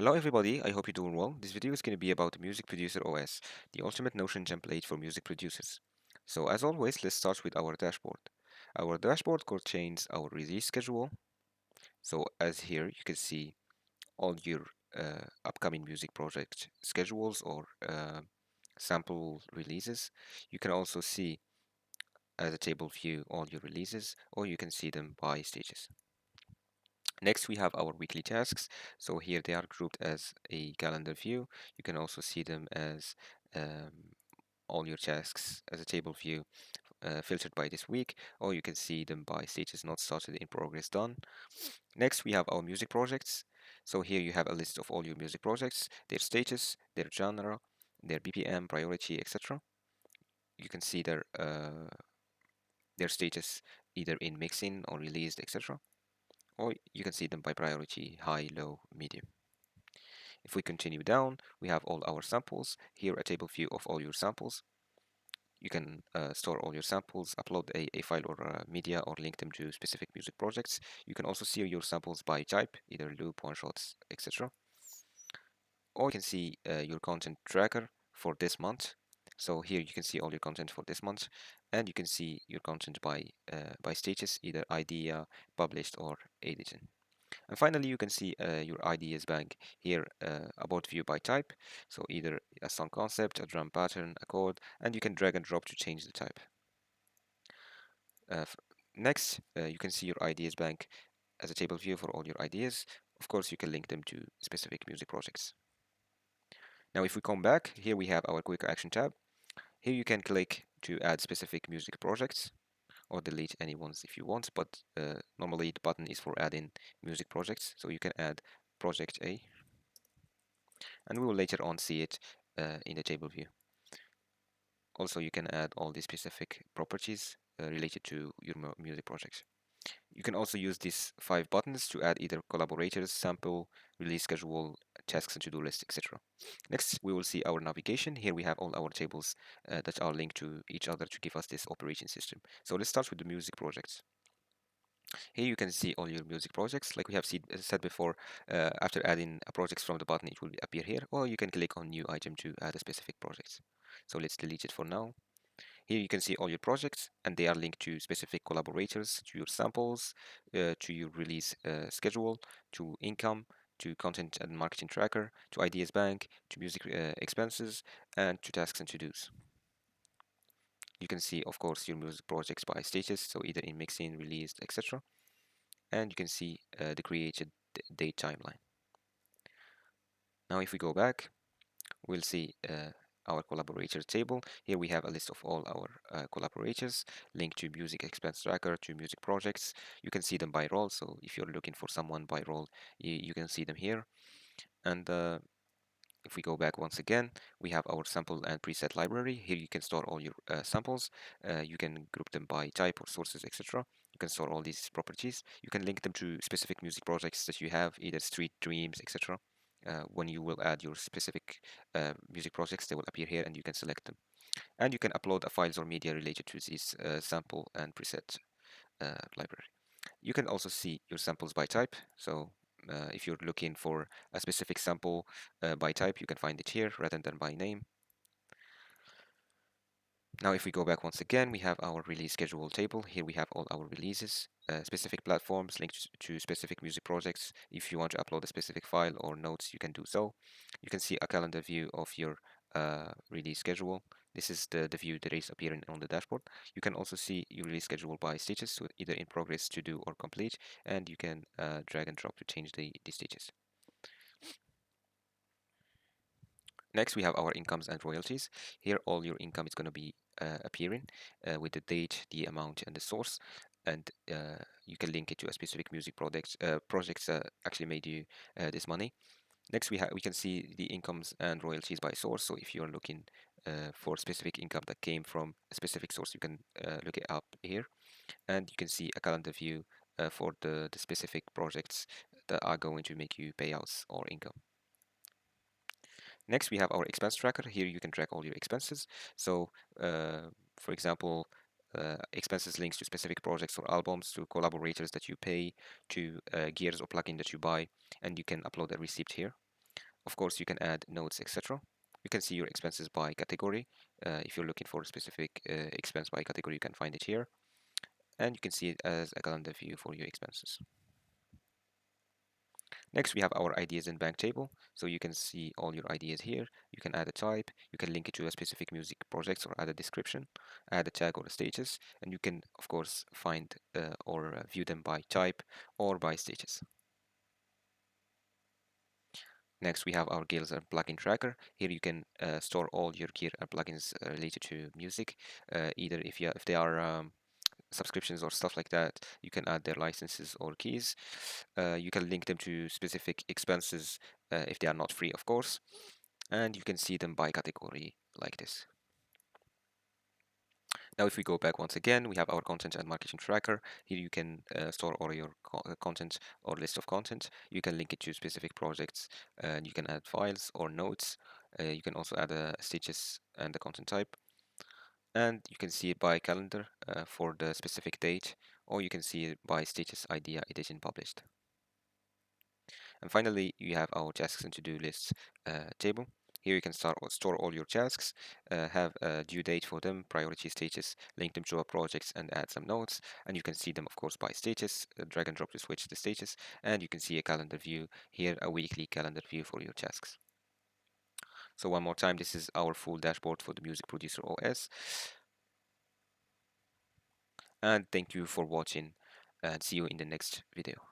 Hello everybody, I hope you're doing well. This video is going to be about Music Producer OS, the ultimate Notion template for music producers. So as always, let's start with our dashboard. Our dashboard contains our release schedule. So as here, you can see all your upcoming music project schedules or sample releases. You can also see as a table view all your releases, or you can see them by stages. Next, we have our weekly tasks. So here they are grouped as a calendar view. You can also see them as um, all your tasks as a table view filtered by this week, or you can see them by status not started, in progress, done. Next, we have our music projects. So here you have a list of all your music projects, their status, their genre, their BPM, priority, etc. You can see their status either in mixing or released, etc. Or you can see them by priority, high, low, medium. If we continue down, we have all our samples. Here, a table view of all your samples. You can store all your samples, upload a file or a media, or link them to specific music projects. You can also see your samples by type, either loop, one-shots, etc. Or you can see your content tracker for this month. So here you can see all your content for this month, and you can see your content by status, either idea, published, or edited. And finally, you can see your ideas bank here, about view by type. So either a song concept, a drum pattern, a chord, and you can drag and drop to change the type. Uh, Next, you can see your ideas bank as a table view for all your ideas. Of course, you can link them to specific music projects. Now, if we come back, here we have our quick action tab. Here you can click to add specific music projects or delete any ones if you want, but normally the button is for adding music projects. So you can add project A, and we will later on see it in the table view. Also, you can add all the specific properties related to your music projects. You can also use these 5 buttons to add either collaborators, sample, release schedule, tasks and to-do list, etc. Next, we will see our navigation. Here we have all our tables that are linked to each other to give us this operation system. So let's start with the music projects. Here you can see all your music projects. Like we have said before, after adding a project from the button, it will appear here, or you can click on new item to add a specific project. So let's delete it for now. Here you can see all your projects, and they are linked to specific collaborators, to your samples, to your release schedule, to income, to content and marketing tracker, to ideas bank, to music expenses, and to tasks and to-dos. You can see, of course, your music projects by status, so either in mixing, released, etc. And you can see the created date timeline. Now, if we go back, we'll see our collaborator table. Here we have a list of all our collaborators linked to music expense tracker, to music projects. You can see them by role. So if you're looking for someone by role, you can see them here. And if we go back once again, we have our sample and preset library. Here you can store all your samples. You can group them by type or sources, etc. You can store all these properties. You can link them to specific music projects that you have, either street, dreams, etc. When you will add your specific music projects, they will appear here and you can select them. And you can upload files or media related to this sample and preset library. You can also see your samples by type. So if you're looking for a specific sample by type, you can find it here rather than by name. Now, if we go back once again, we have our release schedule table. Here we have all our releases, specific platforms linked to specific music projects. If you want to upload a specific file or notes, you can do so. You can see a calendar view of your release schedule. This is the view that is appearing on the dashboard. You can also see your release schedule by status, so either in progress, to do, or complete, and you can drag and drop to change the status. Next, we have our incomes and royalties. Here, all your income is going to be appearing with the date, the amount, and the source. And you can link it to a specific music projects actually made you this money. Next, we can see the incomes and royalties by source. So if you're looking for specific income that came from a specific source, you can look it up here. And you can see a calendar view for the specific projects that are going to make you payouts or income. Next, we have our expense tracker. Here you can track all your expenses. So, for example, expenses links to specific projects or albums, to collaborators that you pay, to gears or plugin that you buy, and you can upload a receipt here. Of course, you can add notes, etc. You can see your expenses by category. If you're looking for a specific expense by category, you can find it here. And you can see it as a calendar view for your expenses. Next, we have our ideas in bank table. So you can see all your ideas here. You can add a type, you can link it to a specific music project or add a description, add a tag or a status, and you can, of course, find or view them by type or by status. Next, we have our gears and plugin tracker. Here you can store all your gear and plugins related to music. Either if they are subscriptions or stuff like that, you can add their licenses or keys. You can link them to specific expenses if they are not free, of course. And you can see them by category like this. Now, if we go back once again, we have our content and marketing tracker. Here you can store all your content or list of content. You can link it to specific projects, and you can add files or notes. You can also add stitches and the content type. And you can see it by calendar for the specific date, or you can see it by status, idea, edition, published. And finally, you have our tasks and to-do lists table. Here you can store all your tasks, have a due date for them, priority status, link them to our projects, and add some notes. And you can see them, of course, by status, drag and drop to switch the status. And you can see a calendar view here, a weekly calendar view for your tasks. So one more time, this is our full dashboard for the Music Producer OS. And thank you for watching, and see you in the next video.